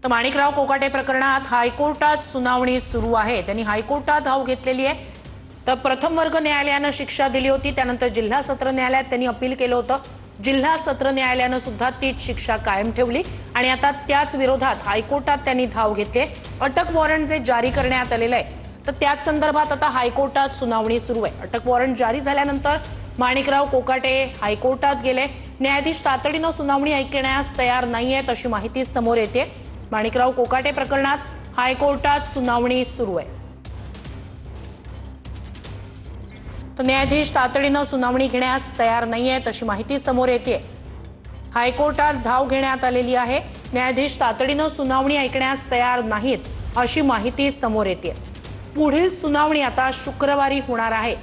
तर माणिकराव कोकाटे प्रकरणात हायकोर्टात सुनावणी सुरू आहे। त्यांनी हायकोर्टात धाव घेतलेली आहे। तर प्रथम वर्ग न्यायालयाने शिक्षा दिली होती, त्यानंतर जिल्हा सत्र न्यायालयात त्यांनी अपील केलं होतं। जिल्हा सत्र न्यायालयाने सुद्धा तीच शिक्षा कायम ठेवली आणि आता त्याच विरोधात हायकोर्टात त्यांनी धाव घेतली। अटक वॉरंट जे जारी करण्यात आलेलं आहे तर त्याच संदर्भात आता हायकोर्टात सुनावणी सुरू आहे। अटक वॉरंट जारी झाल्यानंतर माणिकराव कोकाटे हायकोर्टात गेले। न्यायाधीश तातडीने सुनावणी ऐकण्यास तयार नाहीयेत अशी माहिती समोर येते। माणिकराव कोकाटे प्रकरणात हायकोर्टात सुनावणी सुरू आहे। तर न्यायाधीश तातडीने सुनावणी घेण्यास तयार नाहीयेत अशी माहिती समोर येते। हायकोर्टात धाव घेण्यात आलेली आहे। न्यायाधीश तातडीने सुनावणी ऐकण्यास तयार नाहीत अशी माहिती समोर येते। पुढील सुनावणी आता शुक्रवारी होणार आहे।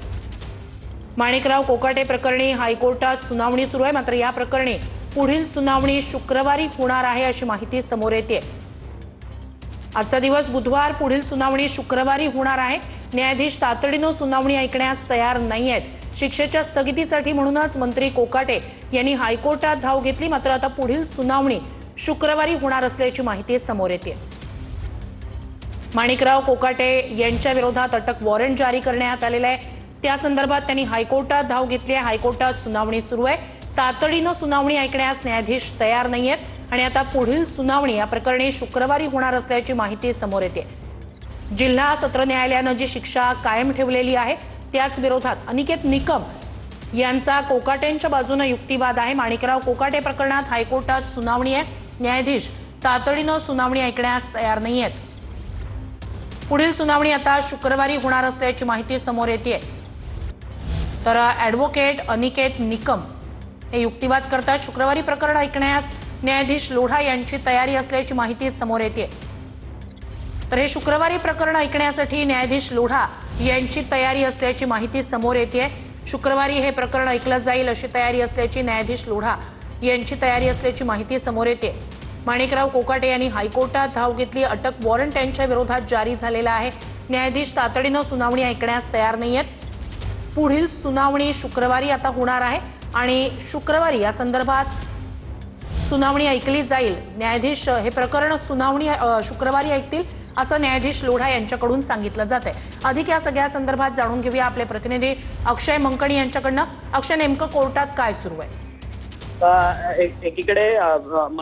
माणिकराव कोकाटे प्रकरणी हायकोर्टात सुनावणी सुरू आहे, मात्र या प्रकरणी पुढील सुनावणी शुक्रवारी होणार आहे अशी माहिती समोर येते। आजचा दिवस बुधवार, पुढील सुनावणी शुक्रवारी होणार आहे। न्यायाधीश तातडीने सुनावणी ऐकण्यास तयार नाहीयेत। शिक्षेच्या स्थगितीसाठी म्हणूनच मंत्री कोकाटे यांनी हायकोर्टात धाव घेतली, मात्र आता पुढील सुनावणी शुक्रवारी होणार असल्याची माहिती समोर येते। माणिकराव कोकाटे यांच्या विरोधात अटक वॉरंट जारी करण्यात आलेलं आहे। त्या संदर्भात त्यांनी हायकोर्टात धाव घेतली आहे। हायकोर्टात सुनावणी सुरू आहे। तातडीने सुनावणी ऐकण्यास न्यायाधीश तयार नाहीयेत आणि आता पुढील सुनावणी या प्रकरणी शुक्रवारी होणार असल्याची माहिती समोर येते। जिल्हा सत्र न्यायालयाने जी शिक्षा कायम ठेवलेली आहे त्याच विरोधात अनिकेत निकम यांचा कोकाटेंच्या बाजूने युक्तिवाद आहे। माणिकराव कोकाटे प्रकरणात हायकोर्टात सुनावणी आहे। न्यायाधीश तातडीने सुनावणी ऐकण्यास तयार नाहीयेत। पुढील सुनावणी आता शुक्रवारी होणार असल्याची माहिती समोर येते। तर ॲडव्होकेट अनिकेत निकम हे युक्तिवाद करतात। शुक्रवारी प्रकरण ऐकण्यास न्यायाधीश लोढा यांची तयारी असल्याची माहिती समोर येते। तर हे शुक्रवारी प्रकरण ऐकण्यासाठी न्यायाधीश लोढा यांची तयारी असल्याची माहिती समोर येते। शुक्रवारी हे प्रकरण ऐकलं जाईल अशी तयारी असल्याची न्यायाधीश लोढा यांची तयारी असल्याची माहिती समोर येते। माणिकराव कोकाटे यांनी हायकोर्टात धाव घेतली। अटक वॉरंट त्यांच्या विरोधात जारी झालेला आहे। न्यायाधीश तातडीने सुनावणी ऐकण्यास तयार नाहीयेत। पुढील सुनावणी शुक्रवारी आता होणार आहे आणि शुक्रवारी या संदर्भात सुनावणी ऐकली जाईल। न्यायाधीश हे प्रकरण सुनावणी शुक्रवारी ऐकतील असं न्यायाधीश लोढा यांच्याकडून सांगितलं जात आहे। अधिक या सगळ्या संदर्भात जाणून घेऊया आपले प्रतिनिधी अक्षय मंकणी यांच्याकडनं। अक्षय, नेमकं कोर्टात काय सुरू आहे? एकीकडे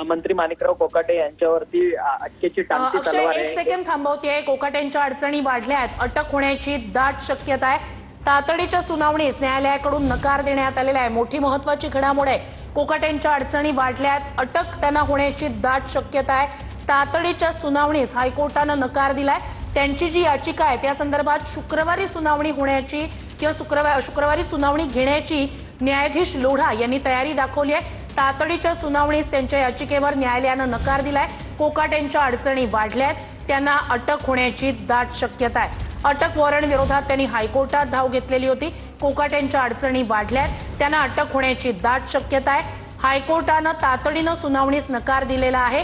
मंत्री माणिकराव कोकाटे यांच्यावरती अटकेची टांगती तलवार आहे। एक सेकंड थांबवते। कोकाटेंच्या अडचणी वाढल्या आहेत, अटक होण्याची दाट शक्यता आहे। तातडीच्या सुनावणीस न्यायालयाकडून नकार देण्यात आलेला आहे। मोठी महत्त्वाची घडामोड आहे। कोकाटेंच्या अडचणी वाढल्यात, अटक त्यांना होण्याची दाट शक्यता आहे। तातडीच्या सुनावणीस हायकोर्टाने नकार दिलाय। त्यांची जी याचिका आहे त्या संदर्भात शुक्रवारी सुनावणी होण्याची किंवा शुक्रवारी सुनावणी घेण्याची न्यायाधीश लोढा यांनी तयारी दाखवली आहे। तातडीच्या सुनावणीस त्यांच्या याचिकेवर न्यायालयाने नकार दिलाय। कोकाटेंच्या अडचणी वाढल्यात, त्यांना अटक होण्याची दाट शक्यता आहे। अटक वॉरंट विरोधात त्यांनी हायकोर्टात धाव घेतलेली होती। कोकाटेंच्या अडचणी वाढल्यात, त्यांना अटक होण्याची दाट शक्यता आहे। हायकोर्टाने तातडीने सुनावणीस नकार दिलेला आहे।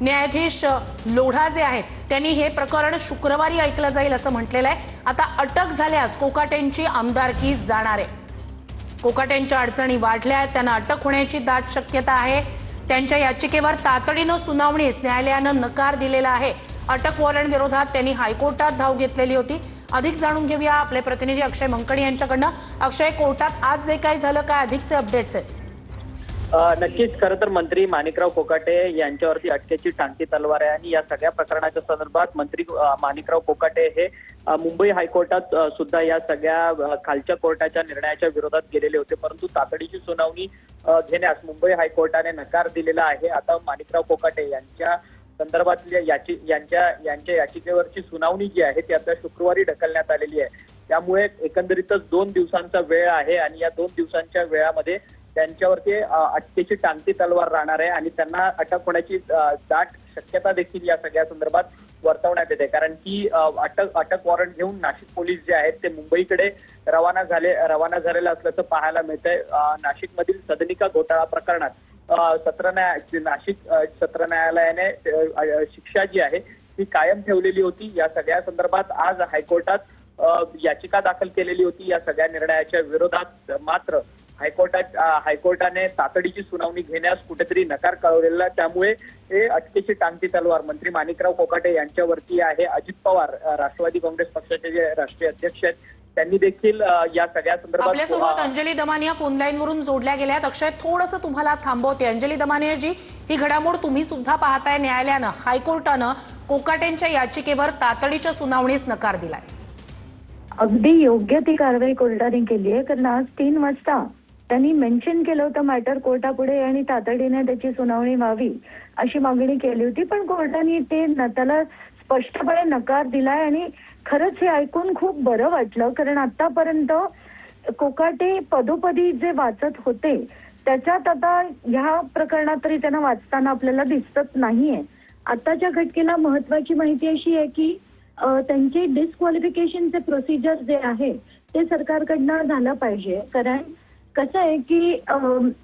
न्यायाधीश लोढा जे आहेत त्यांनी हे प्रकरण शुक्रवारी ऐकलं जाईल असं म्हटलेलं आहे। आता अटक झाल्यास कोकाटेंची आमदारकी जाणार आहे। कोकाटेंच्या अडचणी वाढल्यात, त्यांना अटक होण्याची दाट शक्यता आहे। त्यांच्या याचिकेवर तातडीने सुनावणीस न्यायालयाने नकार दिलेला आहे। अटक वॉरंट विरोधात त्यांनी हायकोर्टात धाव घेतलेली होती। अधिक जाणून घेऊया आपले प्रतिनिधी अक्षय मंकणी यांच्याकडनं। अक्षय, कोर्टात आज जे काही झालं, काय अधिकचे अपडेट्स आहेत? नक्कीच, खरं तर मंत्री माणिकराव कोकाटे यांच्यावरती अटकेची टांगती तलवार आहे आणि या सगळ्या प्रकरणाच्या संदर्भात मंत्री माणिकराव कोकाटे हे मुंबई हायकोर्टात सुद्धा या सगळ्या खालच्या कोर्टाच्या निर्णयाच्या विरोधात गेलेले होते, परंतु तातडीची सुनावणी घेण्यास मुंबई हायकोर्टाने नकार दिलेला आहे। आता माणिकराव कोकाटे यांच्या संदर्भातल्या यांच्या याचिकेवरची सुनावणी जी आहे ती आता शुक्रवारी ढकलण्यात आलेली आहे। त्यामुळे एकंदरीतच 2 दिवसांचा वेळ आहे आणि या 2 दिवसांच्या वेळामध्ये त्यांच्यावरती अटकेची टांगती तलवार राहणार आहे आणि त्यांना अटक होण्याची दाट शक्यता देखील या सगळ्या संदर्भात वर्तवण्यात येते। कारण की अटक वॉरंट घेऊन नाशिक पोलीस जे आहेत ते मुंबईकडे रवाना झालेलं असल्याचं पाहायला मिळतंय। नाशिकमधील सदनिका घोटाळा प्रकरणात नाशिक सत्र न्यायालयाने शिक्षा जी आहे ती कायम ठेवलेली होती। या सगळ्या संदर्भात आज हायकोर्टात याचिका दाखल केलेली होती या सगळ्या निर्णयाच्या विरोधात। मात्र हायकोर्टाने तातडीची सुनावणी घेण्यास कुठेतरी नकार कळवलेला, त्यामुळे हे अटकेची टांगती तलवार मंत्री माणिकराव कोकाटे यांच्यावरती आहे. अजित पवार राष्ट्रवादी काँग्रेस पक्षाचे जे राष्ट्रीय अध्यक्ष आहेत त्यांनी देखील या सगळ्या संदर्भात आपल्यासोबत अंजली दमानिया फोन लाईन वरून जोडल्या गेल्या आहेत. अक्षय, थोडंसं तुम्हाला थांबवते. अंजली दमानिया जी, ही घडामोड तुम्ही सुद्धा पाहताय. न्यायालयानं, हायकोर्टानं कोकाटेंच्या याचिकेवर तातडीच्या सुनावणीस नकार दिलाय. अगदी योग्य ती कारवाई कोर्टाने केली आहे, कारण आज 3 वाजता त्यांनी मेन्शन केलं होतं मॅटर कोर्टापुढे आणि तातडीने त्याची सुनावणी व्हावी अशी मागणी केली होती, पण कोर्टाने त्याला स्पष्टपणे नकार दिलाय. आणि खरंच हे ऐकून खूप बरं वाटलं, कारण आतापर्यंत कोकाटे पदोपदी जे वाचत होते त्याच्यात आता ह्या प्रकरणात तरी त्यांना वाचताना आपल्याला दिसत नाहीये. आताच्या घटनेला महत्वाची माहिती अशी आहे की त्यांचे डिस्क्वालिफिकेशनचे प्रोसिजर जे आहे ते सरकारकडनं झालं पाहिजे. कारण कसं आहे की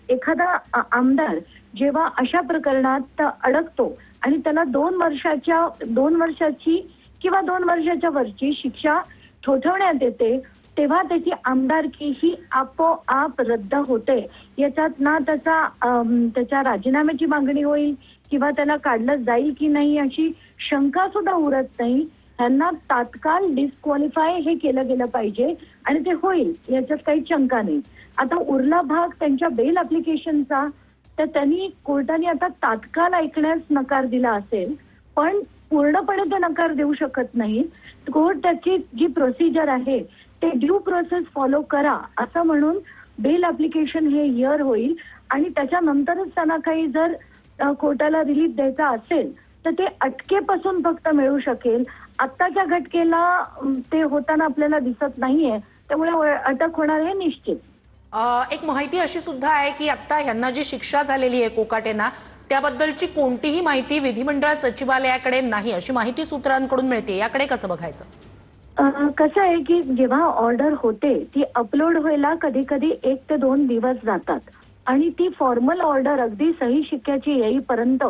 एखादा आमदार जेव्हा अशा प्रकरणात अडकतो आणि त्याला 2 वर्षाची किंवा 2 वर्षाच्या वरची शिक्षा ठोठवण्यात येते, तेव्हा त्याची आमदारकी ही आपोआप रद्द होते. याच्यात ना त्याच्या राजीनाम्याची मागणी होईल किंवा त्याला काढलं जाईल की नाही अशी शंका सुद्धा उरत नाही. त्यांना तात्काळ डिस्क्वालिफाय हे केलं गेलं पाहिजे आणि ते होईल याच्यात काही शंका नाही. आता उरला भाग त्यांच्या बेल ऍप्लिकेशनचा, तर त्यांनी कोर्टाने आता तात्काळ ऐकण्यास नकार दिला असेल, पण पूर्णपणे ते नकार देऊ शकत नाही. कोर्ट त्याची जी प्रोसिजर आहे ते ड्यू प्रोसेस फॉलो करा असं म्हणून बेल ऍप्लिकेशन हे हिअर होईल आणि त्याच्यानंतरच त्यांना काही जर कोर्टाला रिलीफ द्यायचा असेल तर ते अटकेपासून फक्त मिळू शकेल. आत्ताच्या घटनेला ते होताना आपल्याला दिसत नाहीये, त्यामुळे अटक होणार हे निश्चित. एक माहिती अशी सुद्धा आहे की आता ह्यांना जी शिक्षा झालेली आहे कोकाटेंना, त्याबद्दलची कोणतीही माहिती विधिमंडळ सचिवालयाकडे नाही अशी माहिती सूत्रांकडून मिळते. याकडे कसं बघायचं? कसं आहे की जेव्हा ऑर्डर होते ती अपलोड व्हायला कधी कधी 1 ते 2 दिवस जातात आणि ती फॉर्मल ऑर्डर अगदी सही शिक्क्याची येईपर्यंत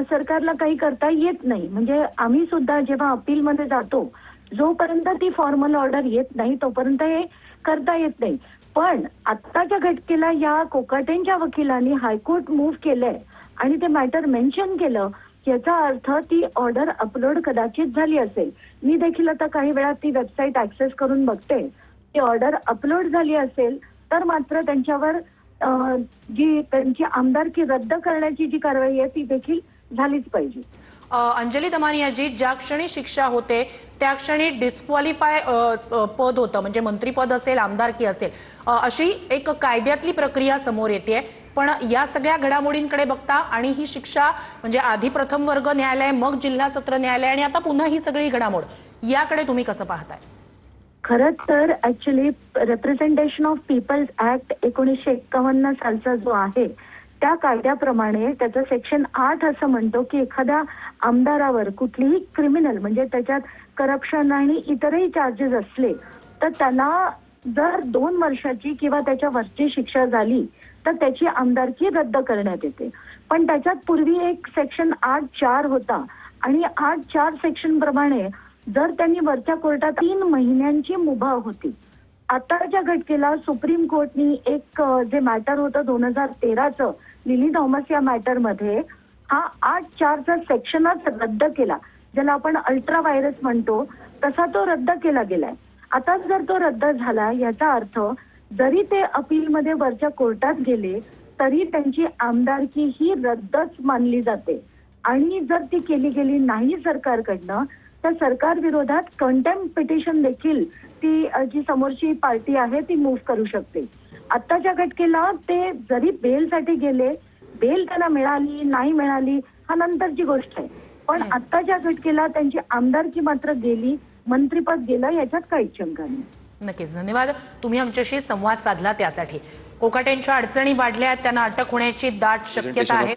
सरकारला काही करता येत नाही. म्हणजे आम्ही सुद्धा जेव्हा अपीलमध्ये जातो जोपर्यंत ती फॉर्मल ऑर्डर येत नाही तोपर्यंत हे करता येत नाही. पण आत्ताच्या घटनेला या कोकाटेंच्या वकिलांनी हायकोर्ट मूव्ह केलंय आणि ते मॅटर मेन्शन केलं, याचा अर्थ ती ऑर्डर अपलोड कदाचित झाली असेल. मी देखील आता काही वेळा ती वेबसाईट ऍक्सेस करून बघते. ती ऑर्डर अपलोड झाली असेल तर मात्र त्यांच्यावर जी त्यांची आमदारकी रद्द करण्याची जी कारवाई आहे ती देखील झालीच पाहिजे. अंजली दमानिया जी, ज्या क्षणी शिक्षा होते त्या क्षणी डिस्क्वालिफाय पद होतं, म्हणजे मंत्रीपद असेल, आमदारकी असेल, अशी एक कायद्यातली प्रक्रिया समोर येते. पण या सगळ्या घडामोडींकडे बघता आणि ही शिक्षा म्हणजे आधी प्रथम वर्ग न्यायालय, मग जिल्हा सत्र न्यायालय आणि आता पुन्हा ही सगळी घडामोड, याकडे तुम्ही कसं पाहताय? खरंच तर actually representation of people's act 1951 सालचा जो आहे त्या कायद्याप्रमाणे त्याचं सेक्शन 8 असं म्हणतो की एखाद्या आमदारावर कुठलीही क्रिमिनल म्हणजे त्याच्यात करप्शन आणि इतरही चार्जेस असले तर त्याला जर 2 वर्षाची किंवा त्याच्या वरची शिक्षा झाली तर त्याची आमदारकी रद्द करण्यात येते. पण त्याच्यात पूर्वी एक सेक्शन 8(4) होता आणि 8(4) सेक्शन प्रमाणे जर त्यांनी वरच्या कोर्टात 3 महिन्यांची मुभा होती. आताच्या घटनेला सुप्रीम कोर्टनी एक जे मॅटर होतं 2013चं लिली थॉमस या मॅटरमध्ये हा 8(4) सेक्शनच रद्द केला, ज्याला आपण अल्ट्रा व्हायरस म्हणतो तसा तो रद्द केला गेलाय. आता जर तो रद्द झाला याचा अर्थ जरी ते अपीलमध्ये वरच्या कोर्टात गेले तरी त्यांची आमदारकी ही रद्दच मानली जाते आणि जर ती केली गेली नाही सरकारकडनं तर सरकार विरोधात कंटेम्प्ट पिटिशन देखील ती जी समोरची पार्टी आहे ती मूव्ह करू शकते. आत्ताच्या घटनेला ते जरी बेलसाठी गेले, बेल त्यांना मिळाली नाही मिळाली हा नंतरची गोष्ट आहे, पण आत्ताच्या घटनेला त्यांची आमदारकी मात्र गेली, मंत्रीपद गेलं, याच्यात काहीच शंका नाही. नक्कीच, धन्यवाद. तुम्ही आमच्याशी संवाद साधला त्यासाठी. कोकाटेंच्या अडचणी वाढल्या, त्यांना अटक होण्याची दाट शक्यता आहे.